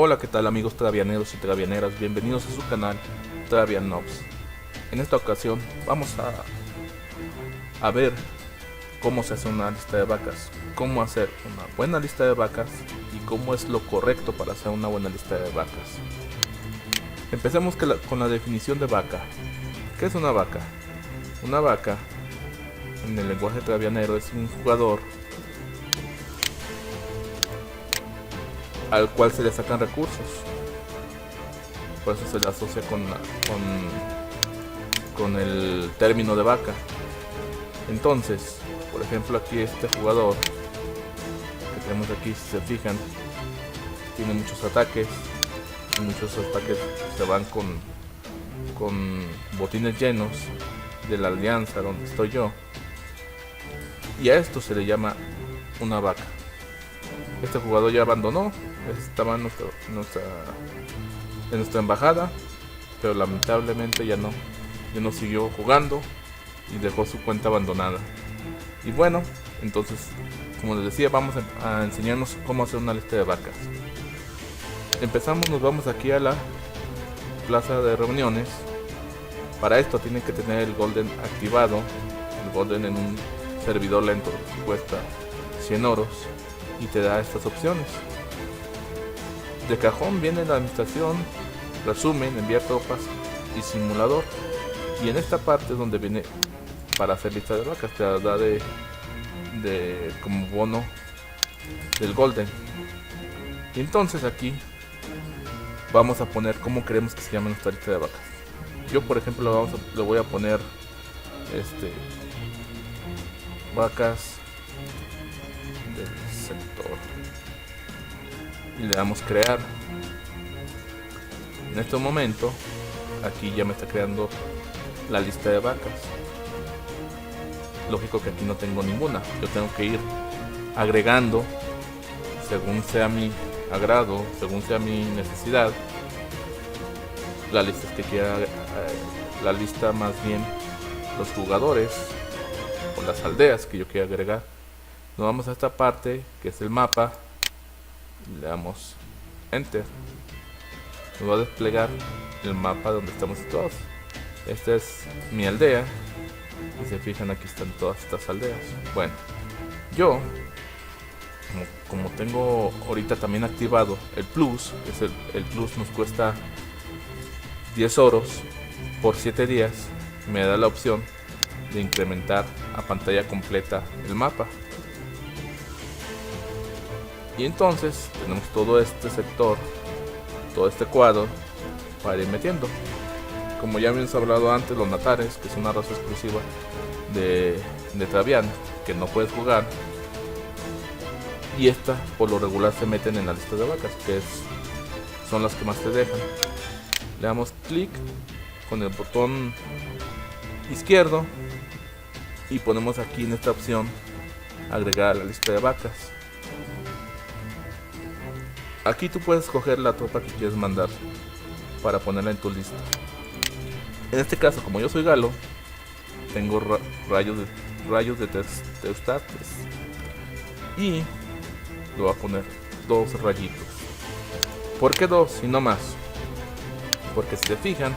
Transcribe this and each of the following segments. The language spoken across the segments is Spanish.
Hola, ¿qué tal amigos travianeros y travianeras? Bienvenidos a su canal Travian Nobs. En esta ocasión vamos a ver cómo se hace una lista de vacas, cómo hacer una buena lista de vacas y cómo es lo correcto para hacer una buena lista de vacas. Empecemos con la definición de vaca. ¿Qué es una vaca? Una vaca, en el lenguaje travianero, es un jugador al cual se le sacan recursos. Por eso se le asocia con el término de vaca. Entonces, por ejemplo, aquí este jugador que tenemos aquí, si se fijan, tiene muchos ataques. Y muchos ataques se van con botines llenos de la alianza donde estoy yo. Y a esto se le llama una vaca. Este jugador ya abandonó, estaba en nuestra embajada, pero lamentablemente ya no siguió jugando y dejó su cuenta abandonada. Y bueno, entonces, como les decía, vamos a enseñarnos cómo hacer una lista de vacas. Nos vamos aquí a la plaza de reuniones. Para esto tienen que tener el golden activado. El golden en un servidor lento cuesta 100 oros y te da estas opciones. De cajón viene la administración, resumen, enviar tropas y simulador. Y en esta parte es donde viene para hacer lista de vacas, te da de como bono del golden. Y entonces aquí vamos a poner cómo queremos que se llame nuestra lista de vacas. Yo, por ejemplo, le voy a poner vacas del sector y le damos crear. En este momento aquí ya me está creando la lista de vacas. Lógico que aquí no tengo ninguna, yo tengo que ir agregando según sea mi agrado, según sea mi necesidad, la lista que quiera, la lista más bien los jugadores o las aldeas que yo quiera agregar. Nos vamos a esta parte que es el mapa, le damos enter, nos va a desplegar el mapa donde estamos situados. Esta es mi aldea y se fijan, aquí están todas estas aldeas. Bueno, yo como tengo ahorita también activado el plus, que es el plus nos cuesta 10 oros por 7 días, me da la opción de incrementar a pantalla completa el mapa. Y entonces tenemos todo este sector, todo este cuadro para ir metiendo. Como ya habíamos hablado antes, los natares, que es una raza exclusiva de Travian, que no puedes jugar. Y esta por lo regular se meten en la lista de vacas, que son las que más te dejan. Le damos clic con el botón izquierdo y ponemos aquí en esta opción agregar a la lista de vacas. Aquí tú puedes escoger la tropa que quieres mandar para ponerla en tu lista. En este caso, como yo soy galo, tengo rayos de Teustates y le voy a poner 2 rayitos. ¿Por qué 2 y no más? Porque si se fijan,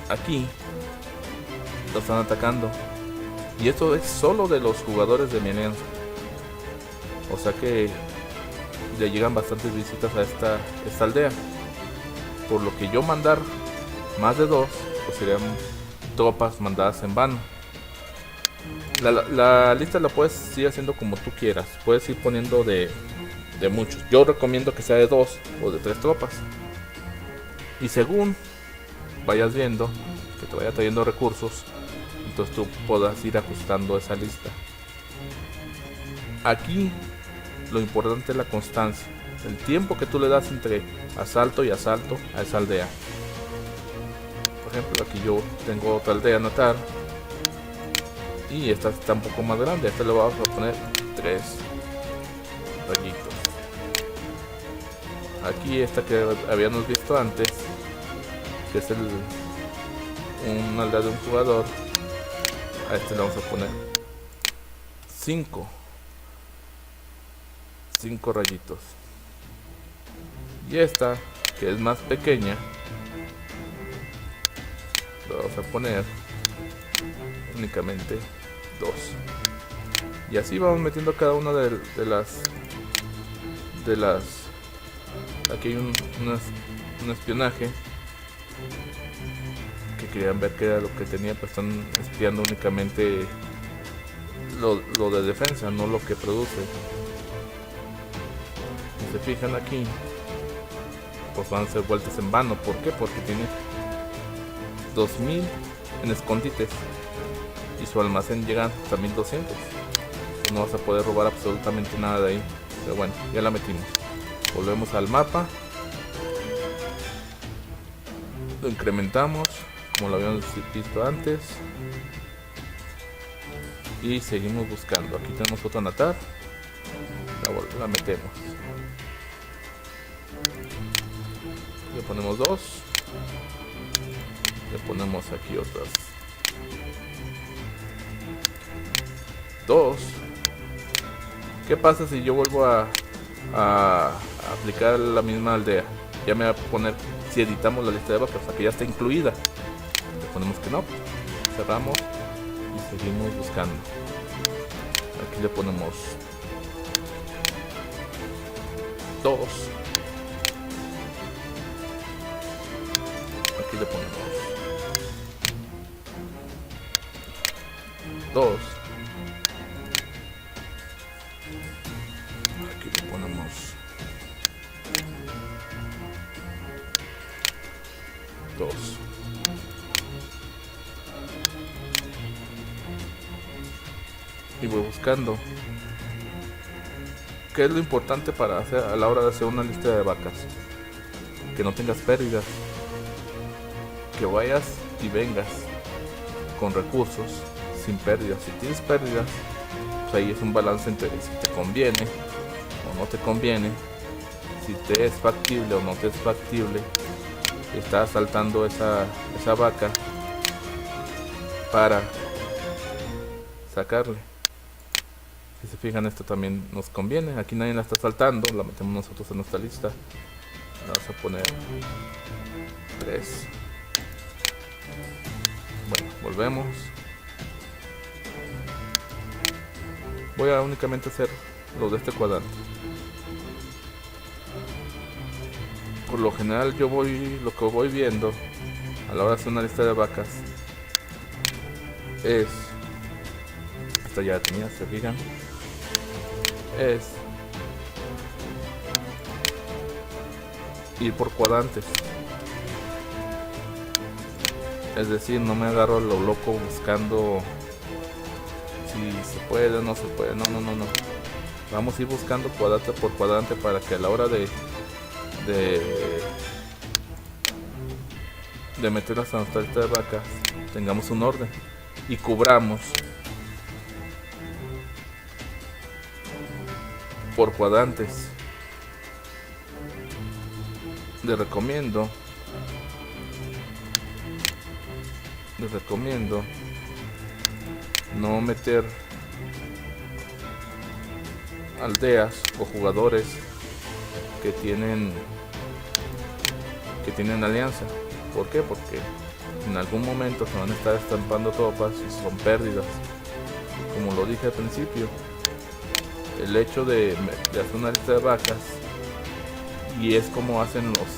aquí lo están atacando y esto es solo de los jugadores de mi alianza, o sea que le llegan bastantes visitas a esta aldea, por lo que yo mandar más de 2 pues serían tropas mandadas en vano. La lista la puedes ir haciendo como tú quieras, puedes ir poniendo de muchos. Yo recomiendo que sea de 2 o de 3 tropas, y según vayas viendo que te vaya trayendo recursos, entonces tú puedas ir ajustando esa lista. Aquí lo importante es la constancia, el tiempo que tú le das entre asalto y asalto a esa aldea. Por ejemplo, aquí yo tengo otra aldea natal y esta está un poco más grande. A esta le vamos a poner 3 rayitos. Aquí esta que habíamos visto antes, que es una aldea de un jugador, a este le vamos a poner 5 rayitos. Y esta, que es más pequeña, lo vamos a poner únicamente 2. Y así vamos metiendo cada una de las aquí hay un espionaje que querían ver qué era lo que tenía, pues están espiando únicamente lo de defensa, no lo que produce. Si se fijan aquí, pues van a hacer vueltas en vano. ¿Por qué? Porque tiene 2000 en escondites y su almacén llega hasta 1200. Pues no vas a poder robar absolutamente nada de ahí. Pero bueno, ya la metimos. Volvemos al mapa, lo incrementamos como lo habíamos visto antes y seguimos buscando. Aquí tenemos otra natar, la metemos, le ponemos 2, le ponemos aquí otras 2. ¿Qué pasa si yo vuelvo a aplicar la misma aldea? Ya me va a poner, si editamos la lista de vacas, o sea que ya está incluida. Le ponemos que no, cerramos y seguimos buscando. Aquí le ponemos 2. Aquí le ponemos 2. Aquí le ponemos 2. Y voy buscando. ¿Qué es lo importante para hacer a la hora de hacer una lista de vacas? Que no tengas pérdidas, que vayas y vengas con recursos sin pérdidas. Si tienes pérdidas, pues ahí es un balance entre si te conviene o no te conviene, si te es factible o no te es factible estar saltando esa vaca para sacarle. Si se fijan, esto también nos conviene. Aquí nadie la está saltando, la metemos nosotros en nuestra lista. Vamos a poner 3. Bueno, volvemos. Voy a únicamente hacer lo de este cuadrante. Por lo general lo que voy viendo a la hora de hacer una lista de vacas es, esta ya la tenía, se fijan, es ir por cuadrantes. Es decir, no me agarro a lo loco buscando si se puede o no se puede. No. Vamos a ir buscando cuadrante por cuadrante para que a la hora de meterlas a nuestra lista de vacas tengamos un orden y cubramos por cuadrantes. Les recomiendo no meter aldeas o jugadores que tienen alianza. ¿Por qué? Porque en algún momento se van a estar estampando tropas y son pérdidas. Como lo dije al principio, el hecho de hacer una lista de vacas, y es como hacen los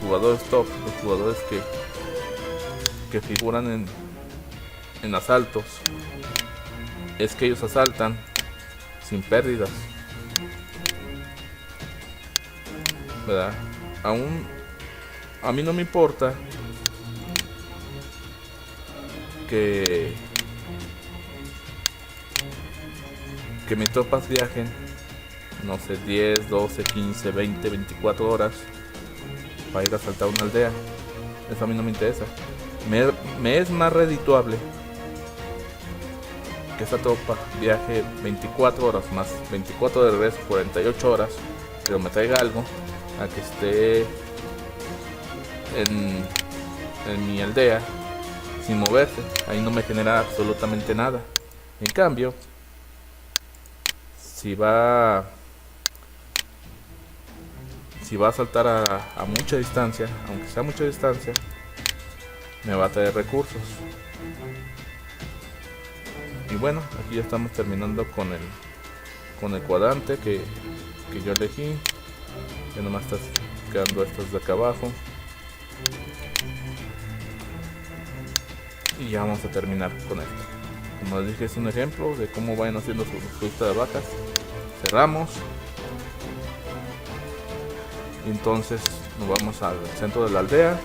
jugadores top, los jugadores que figuran en asaltos, es que ellos asaltan sin pérdidas, ¿verdad? A mí no me importa que mis tropas viajen, no sé, 10, 12, 15, 20, 24 horas para ir a asaltar una aldea. Eso a mí no me interesa. Me es más redituable que esta tropa viaje 24 horas más 24 de regreso, 48 horas, pero me traiga algo, a que esté en mi aldea sin moverse. Ahí no me genera absolutamente nada. En cambio, si si va a saltar a mucha distancia, aunque sea mucha distancia, me va a traer recursos. Y bueno, aquí ya estamos terminando con el cuadrante que yo elegí. Ya nomás está quedando estos de acá abajo. Y ya vamos a terminar con esto. Como les dije, es un ejemplo de cómo vayan haciendo su lista de vacas. Cerramos. Y entonces nos vamos al centro de la aldea.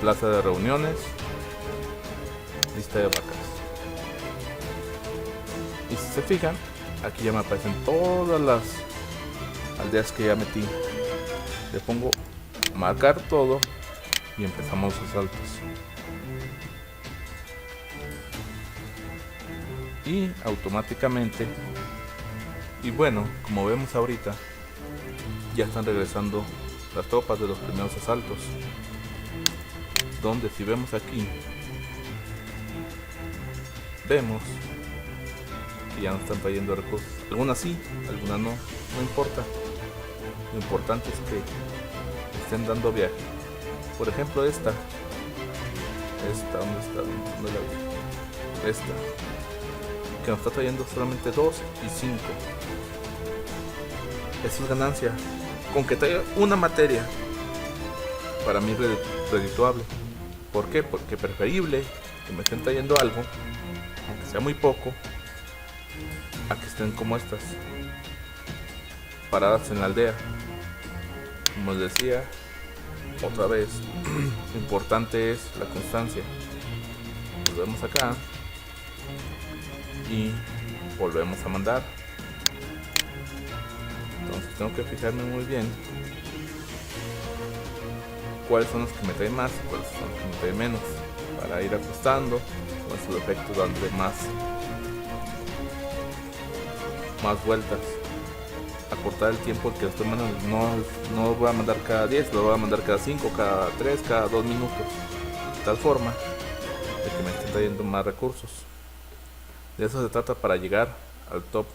Plaza de reuniones. Lista de vacas. Y si se fijan, aquí ya me aparecen todas las aldeas que ya metí. Le pongo marcar todo y empezamos los saltos. Y automáticamente, y bueno, como vemos ahorita, ya están regresando las tropas de los primeros asaltos, donde si vemos aquí, vemos que ya no están trayendo recursos. Algunas sí, algunas no, no importa. Lo importante es que estén dando viaje. Por ejemplo, esta, ¿dónde está? ¿Dónde la vi? Esta, que nos está trayendo solamente 2 y 5. Eso es ganancia. Con que traiga una materia, para mí es redituable. ¿Por qué? Porque es preferible que me estén trayendo algo, aunque sea muy poco, a que estén como estas, paradas en la aldea. Como les decía, otra vez, lo importante es la constancia. Volvemos acá y volvemos a mandar. Entonces tengo que fijarme muy bien cuáles son los que me traen más y cuáles son los que me traen menos, para ir ajustando con su defecto, dándole más vueltas, acortar el tiempo que estoy mandando. No lo voy a mandar cada 10, lo voy a mandar cada 5, cada 3, cada 2 minutos, de tal forma de que me estén trayendo más recursos. De eso se trata para llegar al top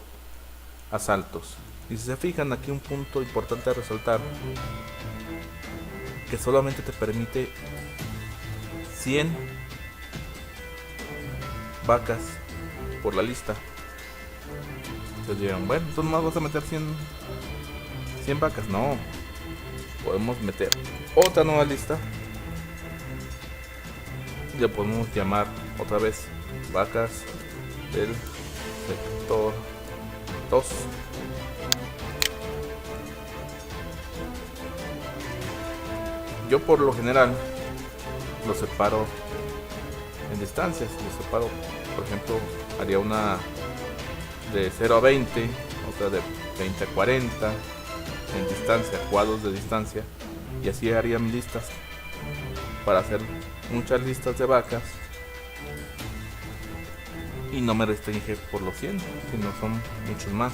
asaltos. Y si se fijan, aquí un punto importante a resaltar, que solamente te permite 100 vacas por la lista. Entonces dirán, bueno, entonces no vas a meter 100 vacas. No, podemos meter otra nueva lista. Ya podemos llamar otra vez vacas del sector 2. Yo por lo general lo separo en distancias. Lo separo, por ejemplo, haría una de 0 a 20, otra de 20 a 40 en distancia, cuadros de distancia, y así haría mis listas para hacer muchas listas de vacas y no me restringe por los 100, sino son muchos más.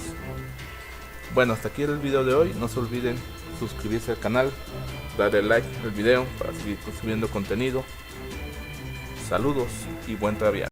Bueno, hasta aquí el video de hoy. No se olviden suscribirse al canal, darle like al video para seguir subiendo contenido. Saludos y buen trabajo.